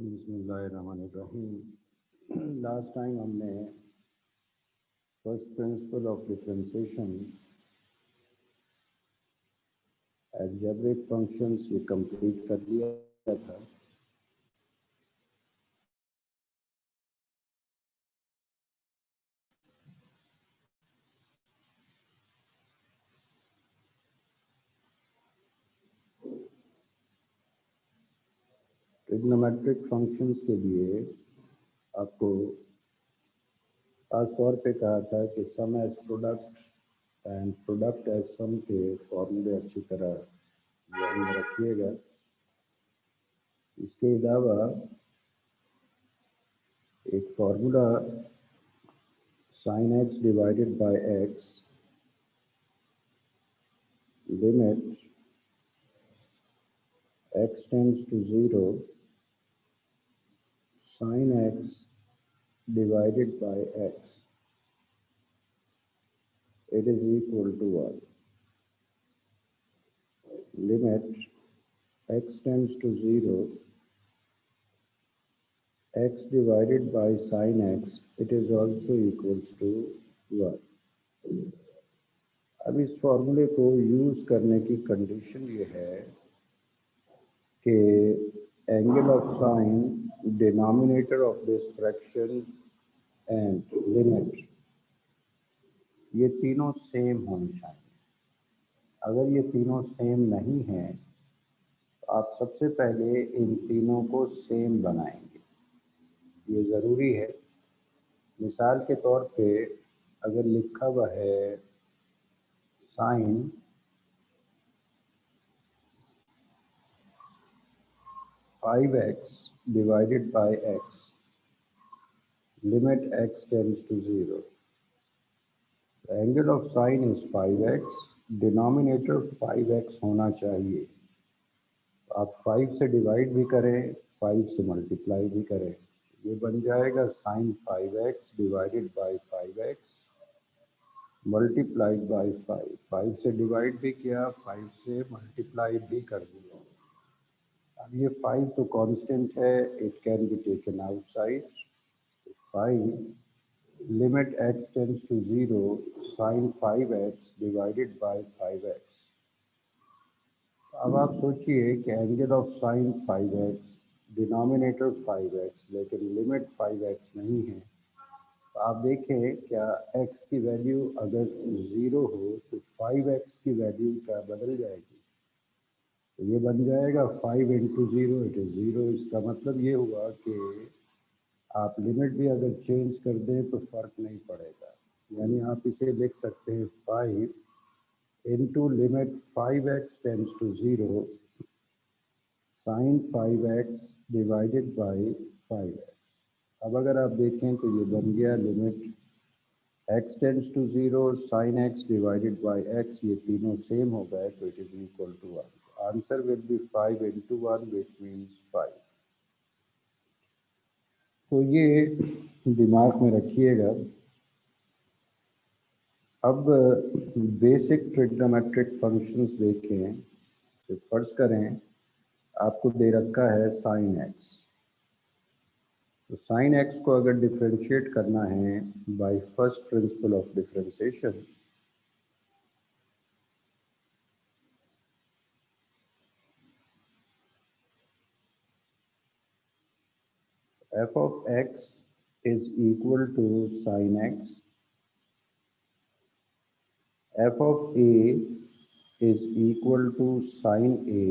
बिस्मिल्लाहिर्रहमानिर्रहीम। Last time हमने first principle of differentiation algebraic functions ये कंप्लीट कर लिया था। ट्रिग्नोमेट्रिक फंक्शंस के लिए आपको खास तौर पे कहा था कि sum as product and product as sum के फॉर्मूले अच्छी तरह ध्यान में रखिएगा। इसके अलावा एक formula sin x divided by x limit x tends to 0 sin x divided by x it is equal to 1. Limit x tends to 0 x divided by sin x it is also equals to 1. अब इस फॉर्मूले को use करने की condition ये है कि angle of sign denominator of this fraction and limit ये तीनों सेम होनी चाहिए। अगर ये तीनों सेम नहीं हैं तो आप सबसे पहले इन तीनों को सेम बनाएंगे, ये ज़रूरी है। मिसाल के तौर पे अगर लिखा हुआ है sine five x divided by x limit x tends to 0, angle of sine is 5x, denominator 5x होना चाहिए। आप 5 से डिवाइड भी करें, 5 से मल्टीप्लाई भी करें, ये बन जाएगा sine 5x divided by 5x multiplied by 5। 5 से डिवाइड भी किया, 5 से मल्टीप्लाई भी कर दिया। अब ये 5 तो कांस्टेंट है, it can be taken outside. 5 limit x tends to 0 sine 5x divided by 5x। अब आप सोचिए कि angle of sign 5x, denominator 5x, लेकिन लिमिट 5x नहीं है। तो आप देखें क्या x की वैल्यू अगर 0 हो तो 5x की वैल्यू क्या बदल जाएगी? तो ये बन जाएगा 5 इंटू 0 इट इज़ 0। इसका मतलब ये हुआ कि आप लिमिट भी अगर चेंज कर दें तो फ़र्क नहीं पड़ेगा। यानी आप इसे लिख सकते हैं 5 into limit 5x tends to 0 sine 5x divided by 5x। अब अगर आप देखें तो ये बन गया limit x tends to 0 sine x divided by x, ये तीनों सेम हो गए तो it is equal to 1। Answer will be 5 into 1 which means 5। तो ये दिमाग में रखिएगा। अब बेसिक ट्रिग्नोमेट्रिक फंक्शंस देखें तो फर्ज करें आपको दे रखा है साइन एक्स। तो साइन एक्स को अगर डिफ्रेंशिएट करना है by first principle of differentiation, f of x is equal to sin x, f of a is equal to sin a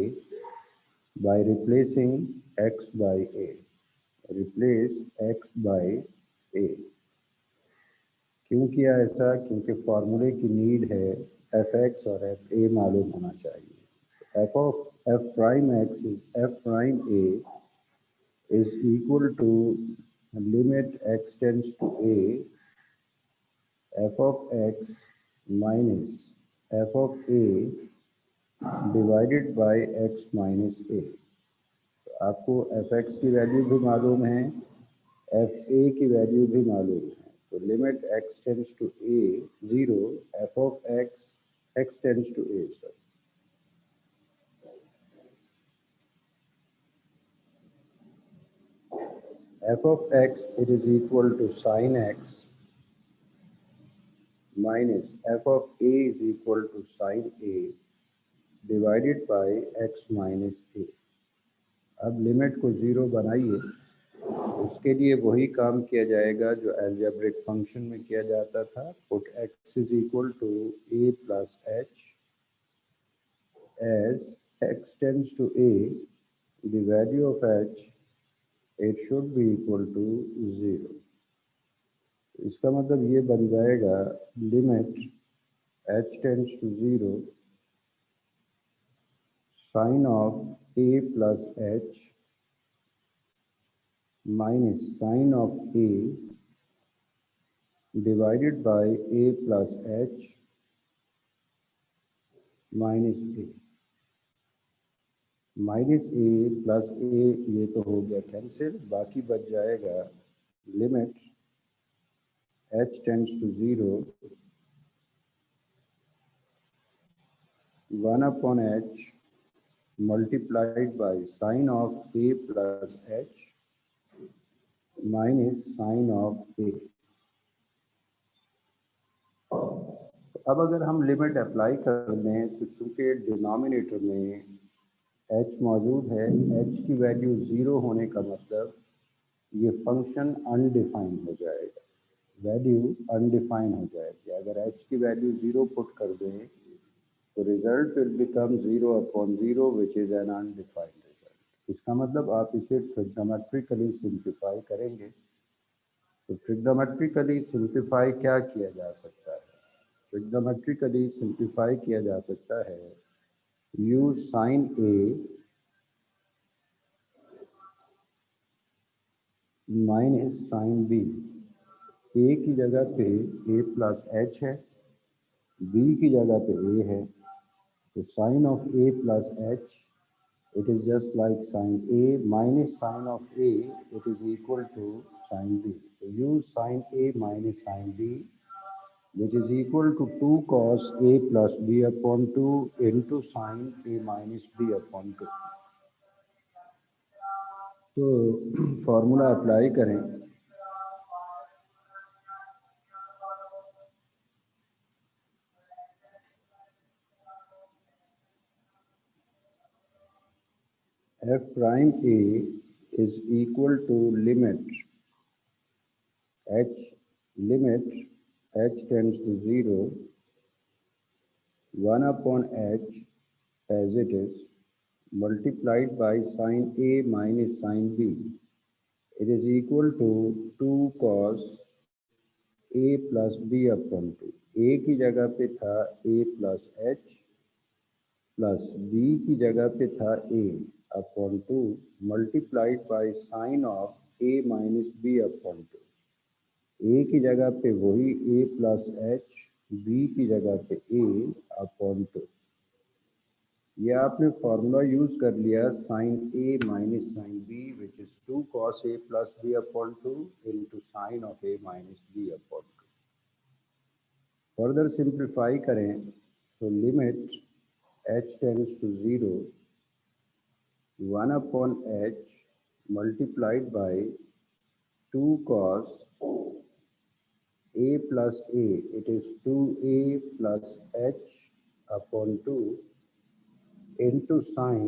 by replacing x by a. Replace x by a। क्यों किया ऐसा? क्योंकि फार्मूले की need है F x और F A मालूम होना चाहिए। F of F prime x is F prime A is equal to limit x tends to a f of x minus f of a divided by x minus a। तो आपको F x की value भी मालूम है, F A की value भी मालूम है। तो limit x tends to a 0 f of x tends to a sir. f of x, it is equal to sin x minus f of a is equal to sin a divided by x minus a. अब limit को zero बनाइए, उसके लिए वही काम किया जाएगा जो अलजेब्रिक फंक्शन में किया जाता था. Put x is equal to a plus h as x tends to a, the value of h, it should be equal to 0. इसका मतलब ये बन जाएगा limit h tends to 0 sin of a plus h minus sin of a divided by a plus h minus a. Minus A plus A ये तो हो गया cancel, बाकी बच जाएगा limit h tends to 0 1 upon h multiplied by sin of a plus h minus sin of a. अब अगर हम लिमिट अप्लाई कर दें तो चूंकि डिनोमिनेटर में h मौजूद है, h की वैल्यू 0 होने का मतलब ये फंक्शन अनडिफाइंड हो जाएगा, वैल्यू अनडिफाइंड हो जाएगी. अगर h की वैल्यू 0 पुट कर दें तो result will become 0 upon 0 which is an undefined result. इसका मतलब आप इसे ट्रिग्नोमेट्रिकली सिंप्लीफाई करेंगे. तो ट्रिग्नोमेट्रिकली सिंप्लीफाई क्या किया जा सकता है? ट्रिग्नोमेट्रिकली सिंप्लीफाई किया जा सकता है use sine A minus sine B. A की जगह पे ए प्लस एच है, बी की जगह पे ए है, तो sine of A plus H it is just like sine A minus sine of A, it is equal to sine B. तो use sine A minus sine B which is equal to 2 cos a plus b upon 2 into sin a minus b upon 2. तो formula apply करें. f prime a is equal to limit h tends to 0 1 upon h as it is multiplied by sin a minus sin b. It is equal to 2 cos a plus b upon 2. a की जगह पे था a plus h plus b की जगह पे था a upon 2 multiplied by sine of a minus b upon 2. a की जगह पे वही a प्लस h, b की जगह पे a अपॉन 2. ये आपने फॉर्मूला यूज कर लिया sine a minus sine b which is 2 cos a plus b upon 2 into sine of a minus b upon 2. Further simplify करें तो limit h tends to 0 1 upon h multiplied by 2 cos a plus a, it is 2a plus h upon 2 into sin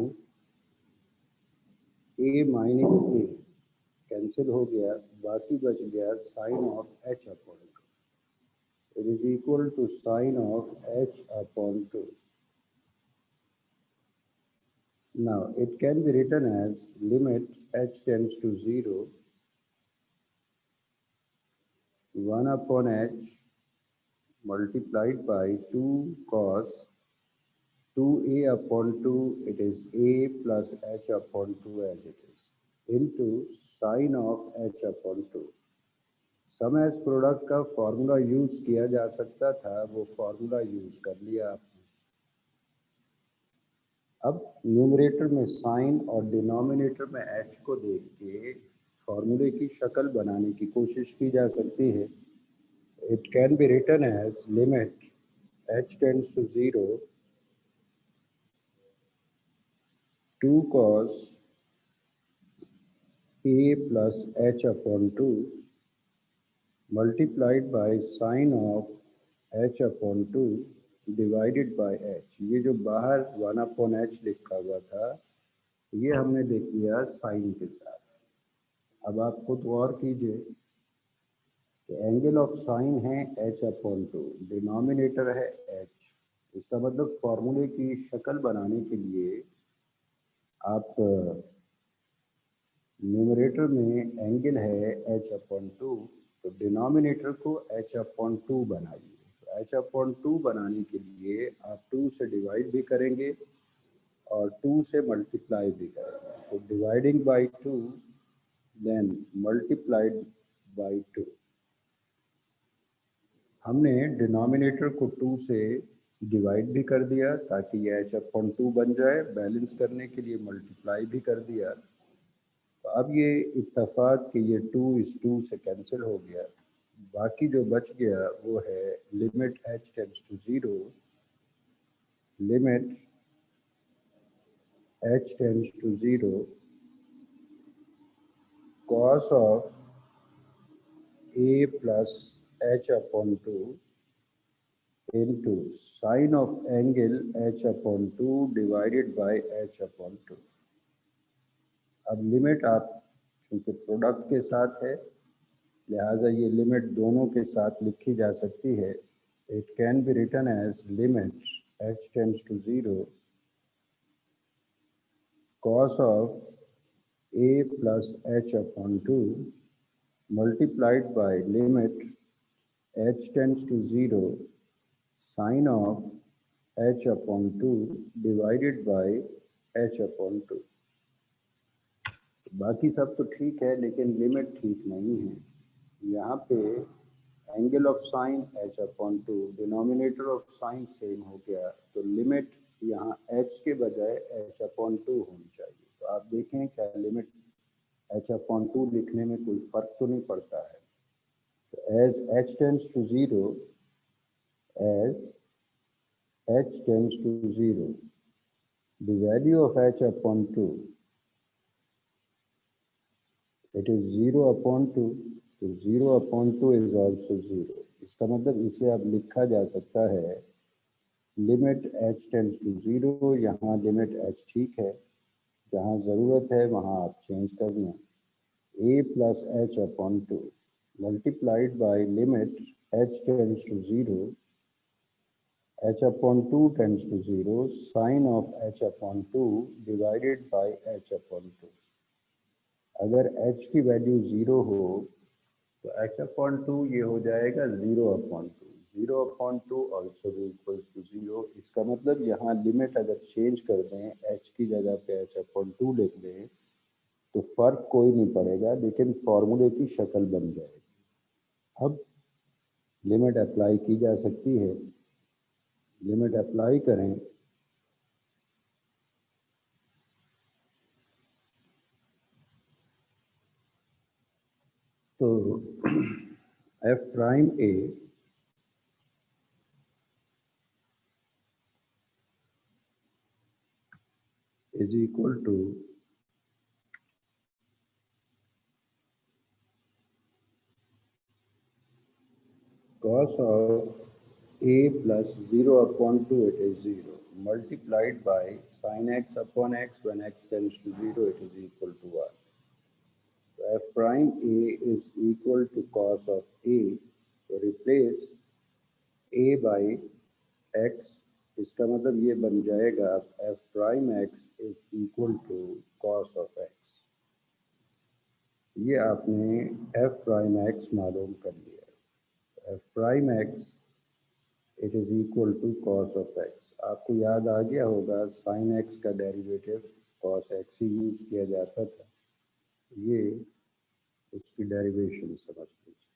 a minus a. Cancel हो गया, बाकी बच गया sin of h upon 2. It is equal to sin of h upon 2. Now it can be written as limit h tends to 0 1 upon h multiplied by 2 cos 2a upon 2, it is a plus h upon 2 as it is, into sin of h upon 2. Sum as product का formula use किया जा सकता था, वो formula use कर लिया आपने. अब न्यूमरेटर में साइन और डिनोमिनेटर में h को देख के फॉर्मूले की शक्ल बनाने की कोशिश की जा सकती है. It can be written as limit h tends to 0 2 cos a plus h upon 2 multiplied by sin of h upon 2 divided by h। ये जो बाहर 1 upon h लिखा हुआ था ये हमने लिख लिया साइन के साथ। अब आप खुद गौर कीजिए कि एंगल ऑफ साइन है h अपॉन 2, डिनोमिनेटर है h। इसका मतलब फॉर्मूले की शक्ल बनाने के लिए आप न्यूमरेटर में एंगल है h अपॉन 2, तो डिनोमिनेटर को h अपॉन 2 बनाइए। तो h अपॉन 2 बनाने के लिए आप 2 से डिवाइड भी करेंगे और 2 से मल्टीप्लाई भी करेंगे। तो dividing by 2 then multiplied by 2। हमने डिनोमिनेटर को 2 से डिवाइड भी कर दिया ताकि ये h अपॉन 2 बन जाए, बैलेंस करने के लिए मल्टीप्लाई भी कर दिया। तो अब ये इत्तफाक कि ये 2 इस 2 से कैंसिल हो गया, बाकी जो बच गया वो है limit h tends to 0, limit h tends to 0 cos of a plus h upon 2 into sine of angle h upon 2 divided by h upon 2। अब लिमिट आप चूँकि प्रोडक्ट के साथ है लिहाजा ये लिमिट दोनों के साथ लिखी जा सकती है। It can be written as limit h tends to 0 cos of a plus h upon 2 multiplied by limit h tends to 0 sin of h upon 2 divided by h upon 2। बाकी सब तो ठीक है लेकिन लिमिट ठीक नहीं है। यहाँ पे angle of sign h upon 2, denominator of sine same हो गया, तो लिमिट यहाँ h के बजाय h अपॉन 2 होनी चाहिए। तो आप देखें क्या लिमिट h अपॉन 2 लिखने में कोई फर्क तो नहीं पड़ता है। तो as h tends to 0, as h tends to 0, the value of h upon 2, it is 0 upon 2, तो 0 upon 2 is also 0। इसका मतलब इसे अब लिखा जा सकता है लिमिट h टेंड्स टू 0, यहाँ लिमिट h ठीक है, जहाँ ज़रूरत है वहाँ आप चेंज कर लें, a plus h upon 2 multiplied by limit h tends to 0 h upon 2 tends to 0 sin of h upon 2 divided by h upon 2। अगर h की वैल्यू 0 हो तो h upon 2 ये हो जाएगा 0 upon 2, 0 upon 2 also be equals to 0। इसका मतलब यहाँ लिमिट अगर चेंज कर दें h की जगह पे h upon 2 लिख दें तो फर्क कोई नहीं पड़ेगा, लेकिन फॉर्मूले की शक्ल बन जाएगी। अब लिमिट अप्लाई की जा सकती है, लिमिट अप्लाई करें तो f prime a is equal to cos of a plus 0 upon 2, it is 0, multiplied by sin x upon x, when x tends to 0 it is equal to 1। So f prime a is equal to cos of a, so replace a by x, इसका मतलब ये बन जाएगा f prime x is equal to cos of x। ये आपने f prime x मालूम कर लिया। f prime x it is equal to cos of x। आपको याद आ गया होगा sin x का डेरिवेटिव cos x ही यूज किया जाता था, ये उसकी डेरिवेशन समझ लीजिए।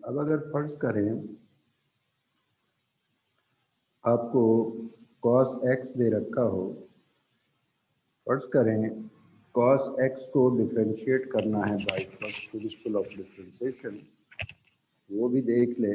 अब अगर फर्ज करें आपको cos x दे रखा हो, फर्ज करें cos x को डिफ्रेंशिएट करना है by first principle of differentiation, वो भी देख ले।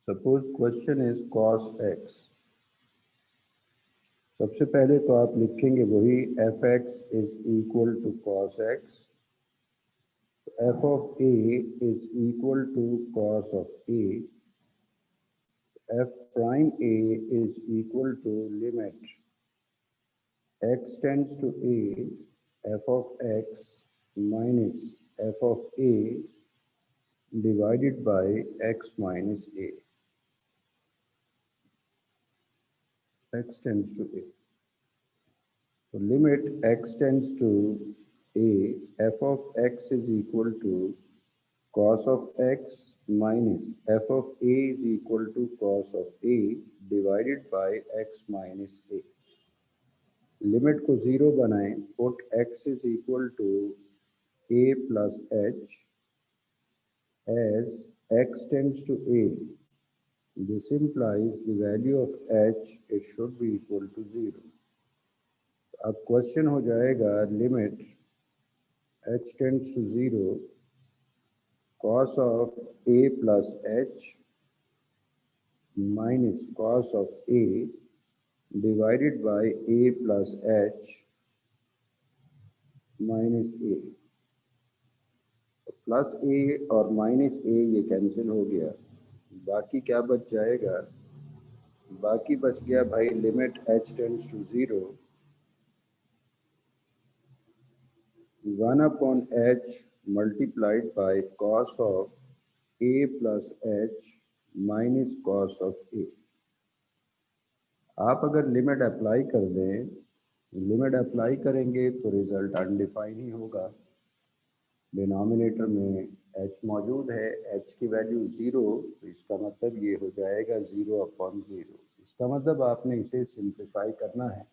Suppose question is cos x। सबसे पहले तो आप लिखेंगे वही f x is equal to cos x. F of a is equal to cos of a. F prime a is equal to limit x tends to a f of x minus f of a divided by x minus a. x tends to a. So limit x tends to a, f of x is equal to cos of x minus f of a is equal to cos of a divided by x minus a. Limit को zero बनाएं, put x is equal to a plus h as x tends to a. This implies the value of h it should be equal to 0. अब question हो जाएगा limit h tends to 0 cos of a plus h minus cos of a divided by a plus h minus a। Plus a और minus a ये cancel हो गया, बाकी क्या बच जाएगा? बाकी बच गया भाई limit h tends to 0 1 upon h multiplied by cos of a plus h minus cos of a। आप अगर लिमिट अप्लाई कर दें, लिमिट अप्लाई करेंगे तो रिजल्ट अनडिफाइन ही होगा। डिनोमिनेटर में h मौजूद है, h की वैल्यू 0, तो इसका मतलब ये हो जाएगा 0 अपॉन 0। इसका मतलब आपने इसे सिंप्लीफाई करना है,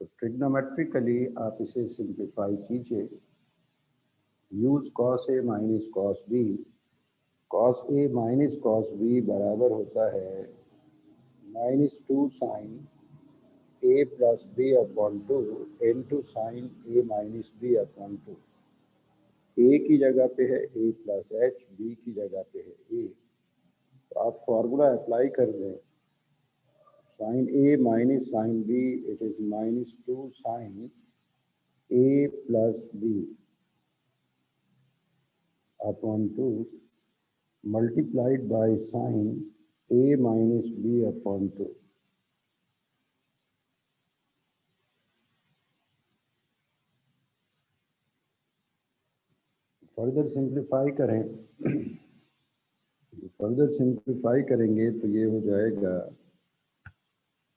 तो ट्रिग्नोमेट्रिकली आप इसे सिंप्लीफाई कीजिए। Use cos a minus cos b। cos a minus cos b बराबर होता है -2 sine a plus b upon 2 into sine a minus b upon 2। a की जगह पे है a प्लस h, b की जगह पे है a। तो आप फॉर्मूला अप्लाई कर दें, sine a minus sine b it is -2 sine a plus b upon 2 multiplied by sin a minus b upon 2। Further simplify करें, फर्दर सिंप्लीफाई करेंगे तो ये हो जाएगा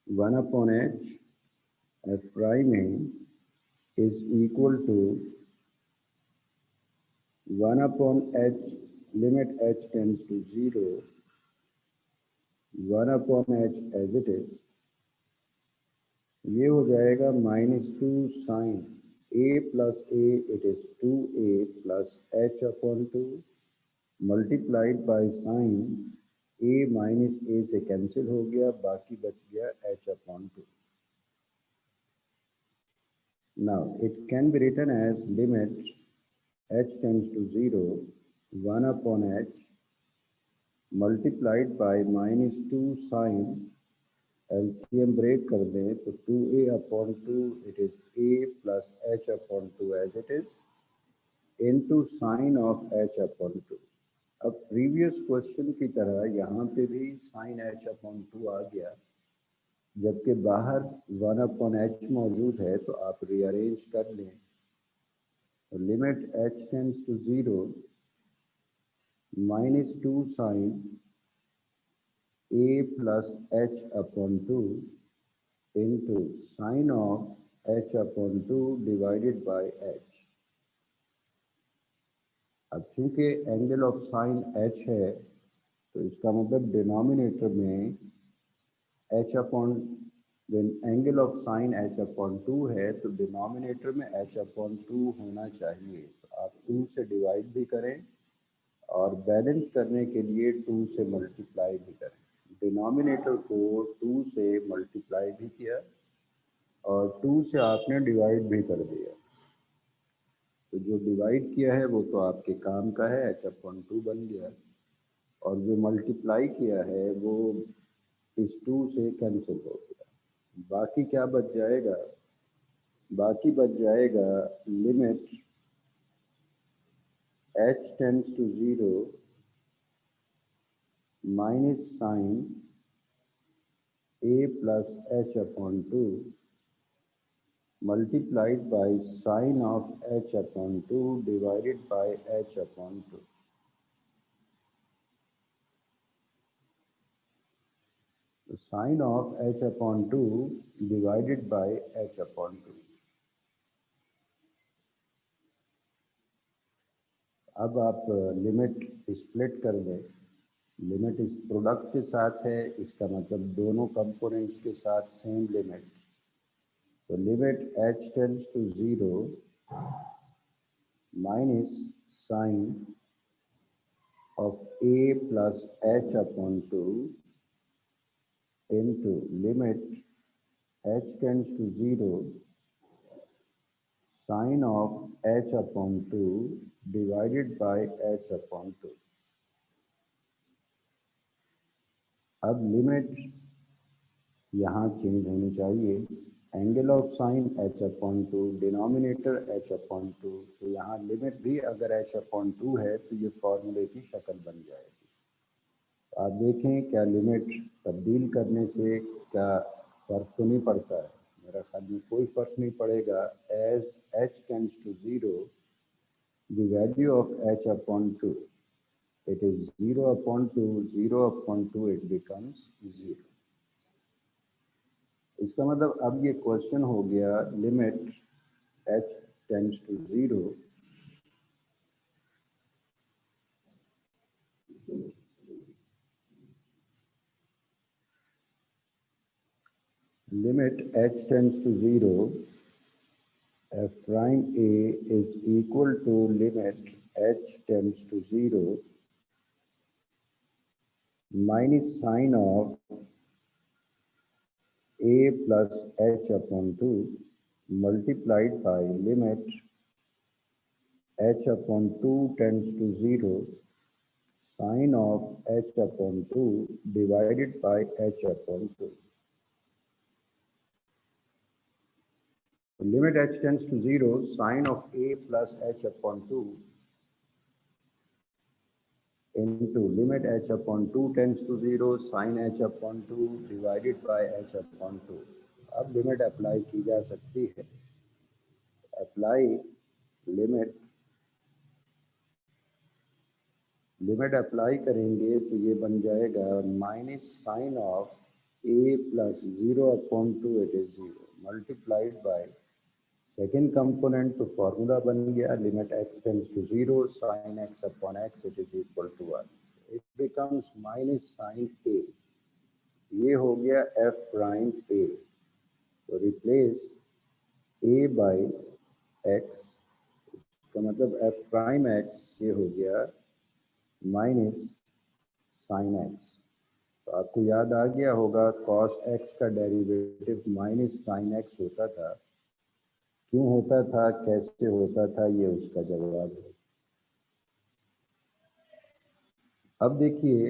1 upon h f prime a is equal to 1 upon h limit h tends to 0 1 upon h as it is. ये हो जाएगा -2 sine a plus a it is 2a plus h upon 2 multiplied by sine a minus a से cancel हो गया, बाकी बच गया h upon 2। Now it can be written as limit h tends to 0 1 upon h multiplied by -2 sine, LCM break कर दें तो 2a upon 2 it is a plus h upon 2 as it is into sine of h upon 2। अब previous question की तरह यहाँ पे भी sign h upon 2 आ गया, जबकि बाहर 1 अपॉन h मौजूद है, तो आप रीअरेंज कर लें। तो limit h tends to 0 -2 sine a plus h upon 2 into sine of h upon 2 divided by h। अब चूंकि एंगल ऑफ साइन h है, तो इसका मतलब डिनोमिनेटर में h upon angle of sign h upon 2 है, तो डिनोमिनेटर में h अपॉन 2 होना चाहिए। तो आप 2 से डिवाइड भी करें और बैलेंस करने के लिए 2 से मल्टीप्लाई भी करें। डिनोमिनेटर को 2 से मल्टीप्लाई भी किया और 2 से आपने डिवाइड भी कर दिया, तो जो डिवाइड किया है वो तो आपके काम का है, h अपॉन 2 बन गया। और जो मल्टीप्लाई किया है वो इस 2 से कैंसिल हो गया। बाकी क्या बच जाएगा? बाकी बच जाएगा limit h tends to 0 minus sine a plus h upon 2 multiplied by sine of h upon 2 divided by h upon 2. The sine of h upon 2 divided by h upon 2. अब आप लिमिट स्प्लिट कर दें। Limit इस product के साथ है, इसका मतलब दोनों कंपोनेंट्स के साथ सेम लिमिट। तो limit h tends to 0 minus sine of a plus h upon 2 into limit h tends to 0 sine of h upon 2 divided by h upon 2. अब लिमिट यहाँ चेंज होनी चाहिए। Angle of sign h upon 2, denominator h upon 2, तो यहाँ limit भी अगर h upon 2 है तो ये फॉर्मूले की शक्ल बन जाएगी। तो आप देखें क्या लिमिट तब्दील करने से क्या फ़र्क तो नहीं पड़ता है? मेरा ख्याल में कोई फ़र्क नहीं पड़ेगा। As h tends to 0 the value of h upon 2, it is 0 upon 2, 0 upon 2 it becomes 0. इसका मतलब अब ये क्वेश्चन हो गया limit h tends to 0 limit h tends to 0 f prime a is equal to limit h tends to 0 minus sine of a plus h upon 2 multiplied by limit h upon 2 tends to 0 sine of h upon 2 divided by h upon 2. Limit h tends to 0 sine of a plus h upon 2 into limit h upon 2 tends to 0 sine h upon 2 divided by h upon 2. अब limit apply की जा सकती है। Apply limit apply करेंगे तो ये बन जाएगा minus sine of a plus 0 upon 2 it is 0 multiplied by second component, तो फॉर्मूला बन गया limit x tends to 0 sine x upon x it is equal to 1। It becomes minus sine a। ये हो गया f प्राइम a, तो replace a by x, का मतलब f prime x ये हो गया माइनस साइन x। तो आपको याद आ गया होगा cos x का डेरिवेटिव माइनस साइन x होता था। क्यों होता था, कैसे होता था, ये उसका जवाब है। अब देखिए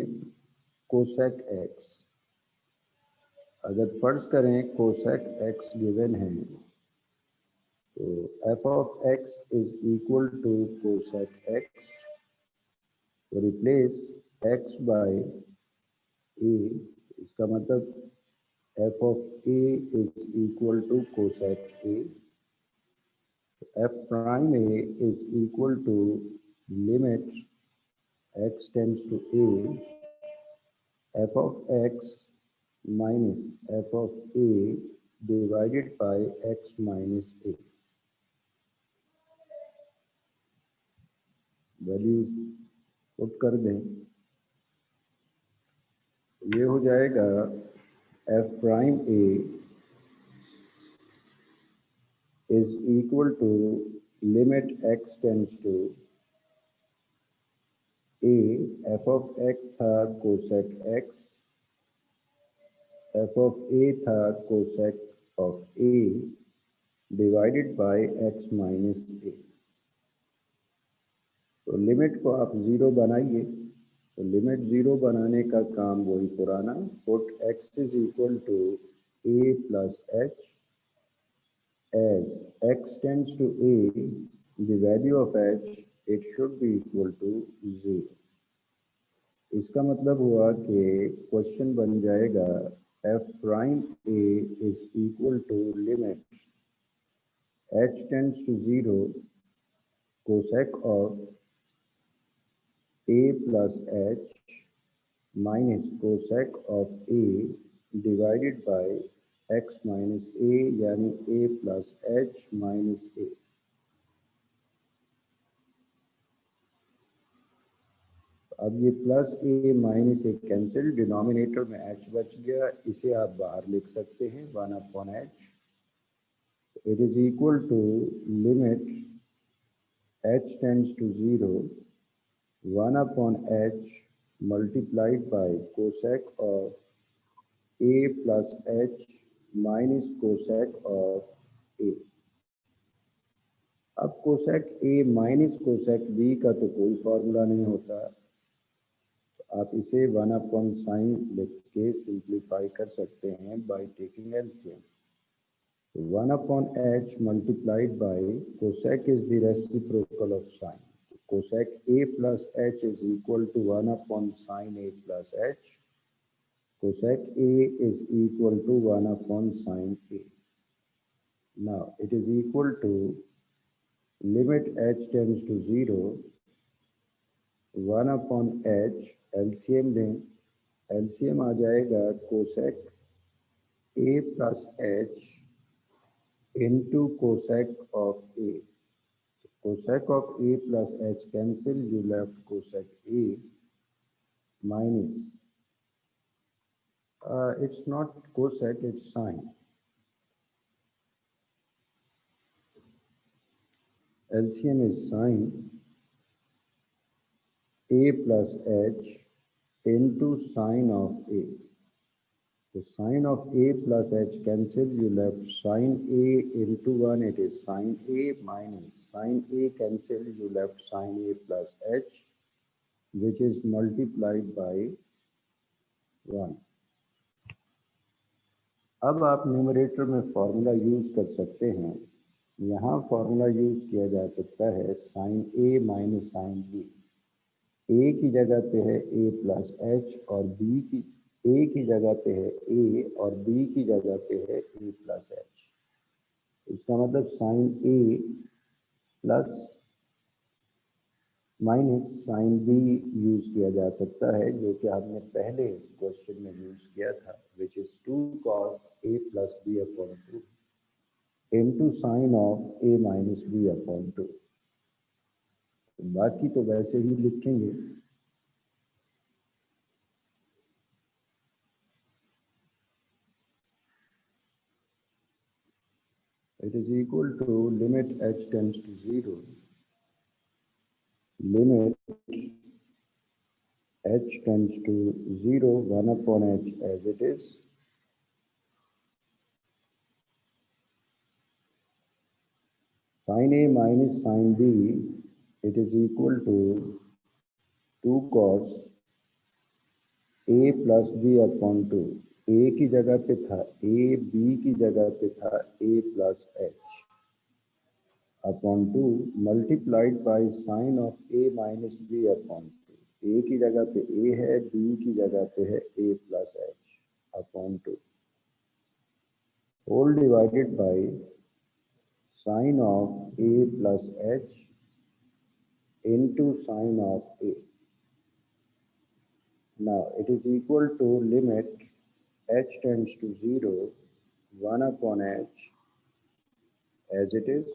कोसेक x, अगर फर्ज करें कोसेक x गिवन है तो f of x is equal to cosec x, तो रिप्लेस x बाय a, इसका मतलब f of a is equal to cosec a, f prime a is equal to limit x tends to a f of x minus f of a divided by x minus a। Values put कर दें, ये हो जाएगा f prime a is equal to limit x tends to a, f of x था cosec x, f of a था cosec of a divided by x minus a। तो limit को आप 0 बनाइए, तो लिमिट जीरो बनाने का काम वही पुराना, put x is equal to a plus h as x tends to a, the value of h, it should be equal to 0. इसका मतलब हुआ कि क्वेश्चन बन जाएगा f prime a is equal to limit h tends to 0 cosec of a plus h minus cosec of a divided by x minus a यानी a plus h minus a। अब ये plus a minus a cancel, denominator में h बच गया, इसे आप बाहर लिख सकते हैं 1/h। It is equal to limit h tends to 0 1/h multiplied by cosec of a plus h minus cosec of a। अब cosec a minus cosec b का तो कोई फॉर्मूला नहीं होता, आप इसे 1/sin लिख के सिंप्लीफाई कर सकते हैं by taking LCM. 1/h multiplied by cosec is the reciprocal of sine, cosec a plus h is equal to 1/sin a plus h, cosec a is equal to 1/sin a। Now it is equal to limit h tends to 0 1/h, LCM लें, LCM आ जाएगा cosec a plus h into cosec of a। Cosec of a plus h cancel, you left cosec a minus, it's not cosec, it's sine। LCM is sine a plus h into sine of a। So sine of a plus h cancel, you left sine a into 1, it is sine a minus sine a cancel, you left sine a plus h, which is multiplied by 1। अब आप numerator में formula use कर सकते हैं। यहाँ formula use किया जा सकता है sign A minus sine B. A की जगह पे है ए प्लस एच और बी की, ए की जगह पे है ए और बी की जगह पे है ए प्लस एच। इसका मतलब sine a plus minus sine b use किया जा सकता है, जो कि हमने पहले क्वेश्चन में यूज किया था, which is 2 cos a plus b upon 2 into sine of a minus b upon 2। बाकी तो वैसे ही लिखेंगे। It is equal to limit h tends to 0, limit h tends to 0 1/h as it is, sin a minus sin b, it is equal to 2 cos a plus b upon 2। a की जगह पे था a, b की जगह पे था a plus h upon 2 multiplied by sine of a minus b upon 2। a की जगह पे a है, b की जगह पे है a plus h upon 2, whole divided by sine of a plus h into sine of a। Now it is equal to limit h tends to 0 1/h as it is।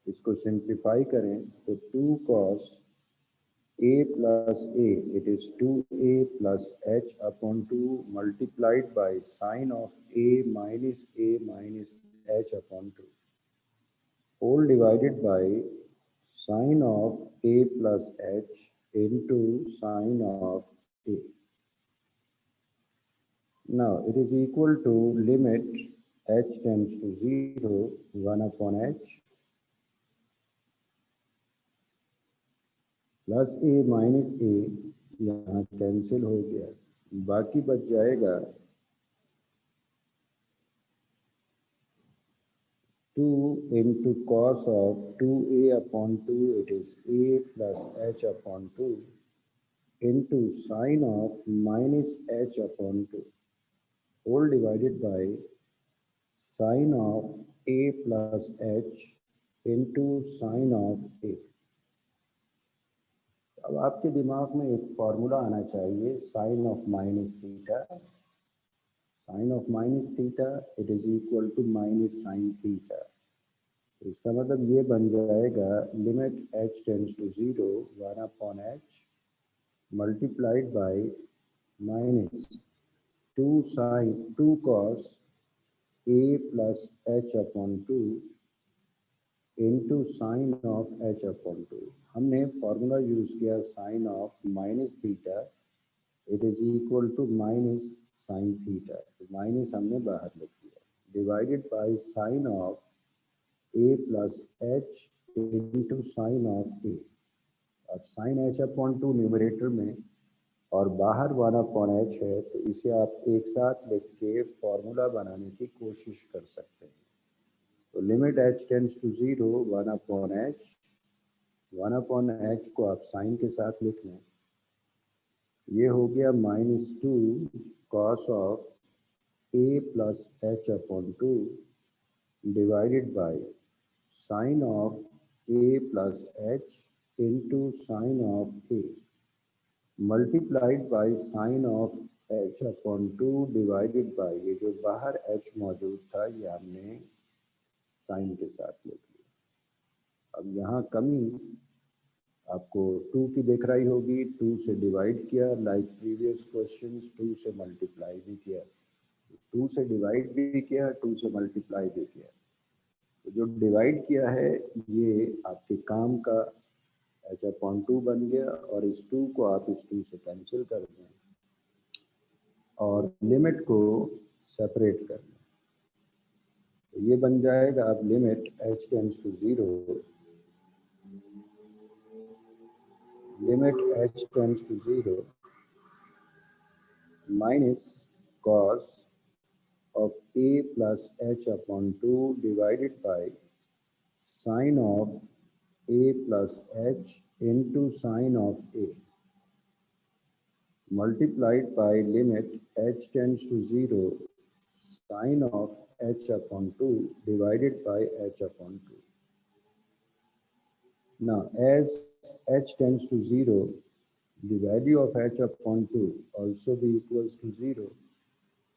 इसको simplify करें तो 2 cos a plus a, it is 2a plus h upon 2 multiplied by sine of a minus h upon 2, whole divided by sine of a plus h into sine of a। Now it is equal to limit h tends to 0 1/h plus a minus a यहाँ cancel हो गया, बाकी बच जाएगा 2 into cos of 2a upon 2, it is a plus h upon 2 into sine of minus h upon 2 whole divided by sine of a plus h into sine of a। अब आपके दिमाग में एक फॉर्मूला आना चाहिए, sine of minus theta. Sine of minus theta it is equal to minus sine theta. इसका मतलब ये बन जाएगा limit h tends to 0 1 upon h multiplied by minus 2 sine 2 cos a plus h upon 2 into sine of h upon 2। हमने formula use किया sine of minus theta it is equal to minus sine theta, minus हमने बाहर लिख दिया, divided by sine of a plus h into sine of a। अब sign h upon 2 numerator में और बाहर 1 अपॉन h है, तो इसे आप एक साथ लिख के फॉर्मूला बनाने की कोशिश कर सकते हैं। तो limit h tends to 0 1 upon h, 1 upon h को आप साइन के साथ लिख लें, ये हो गया minus 2 cos of a plus h upon 2 divided by sine of a plus h into sine of a multiplied by sine of h upon 2 divided bye, ये जो बाहर h मौजूद था ये हमने साइन के साथ लिख लिया। अब यहाँ कमी आपको 2 की दिख रही होगी, 2 से डिवाइड किया, लाइक प्रीवियस क्वेश्चंस 2 से मल्टीप्लाई भी किया, 2 से डिवाइड भी किया, 2 से मल्टीप्लाई भी किया। तो जो डिवाइड किया है ये आपके काम का h अपॉन 2 बन गया, और इस 2 को आप इस 2 से कैंसिल कर दें और लिमिट को सेपरेट कर लें, तो ये बन जाएगा अब limit h tends to 0 limit h tends to 0 minus cos of a plus h upon 2 divided by sine of a plus h into sine of a multiplied by limit h tends to 0 sine of h upon 2 divided by h upon 2. Now as h tends to 0, the value of h upon 2 also be equals to 0.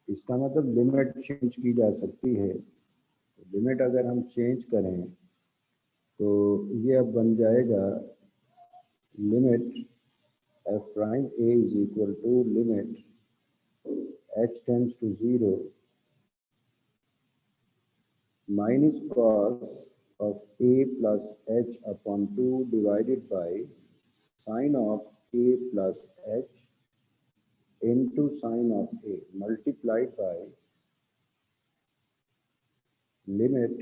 इसका मतलब limit change की जा सकती है। Limit अगर हम change करें तो ये अब बन जाएगा limit f prime a is equal to limit h tends to 0 minus cos of a plus h upon 2 divided by sine of a plus h into sine of a multiplied by limit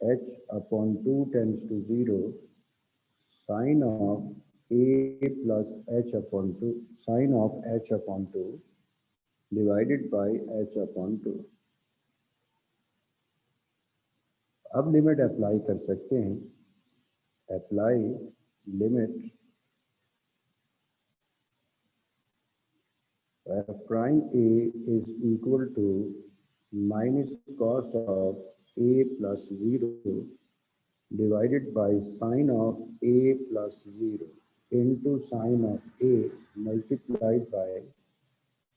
h upon 2 tends to 0 sine of a plus h upon 2 sine of h upon 2 divided by h upon 2। अब limit apply कर सकते हैं, apply limit f prime a is equal to minus cos of a plus 0 divided by sine of a plus 0 into sine of a multiplied by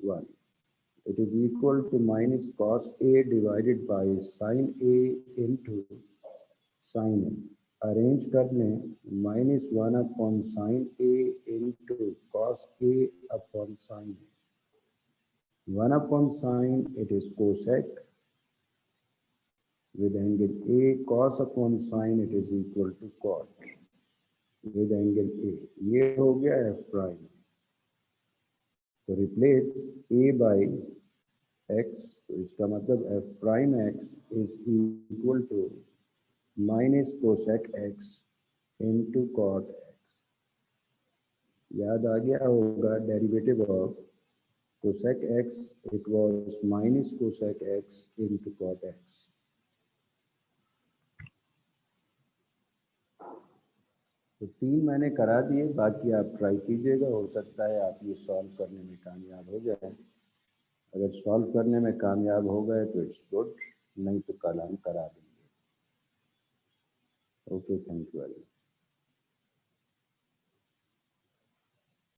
1. It is equal to minus cos a divided by sine a into sine a. Arrange कर लें, minus 1 upon sine A into cos A upon sine A, 1 upon sine it is cosec with angle A, cos upon sine it is equal to cot with angle A। ये हो गया f prime। तो replace A by x, तो इसका मतलब f prime x is equal to minus cosec x into cot x। याद आ गया होगा derivative of cosec x, it was minus cosec x into cot x. तो 3 मैंने करा दिए, बाकी आप ट्राई कीजिएगा, हो सकता है आप ये सॉल्व करने में कामयाब हो जाए। अगर सॉल्व करने में कामयाब हो गए तो इट्स गुड, नहीं तो कल हम करा देंगे। Okay, thank you very much.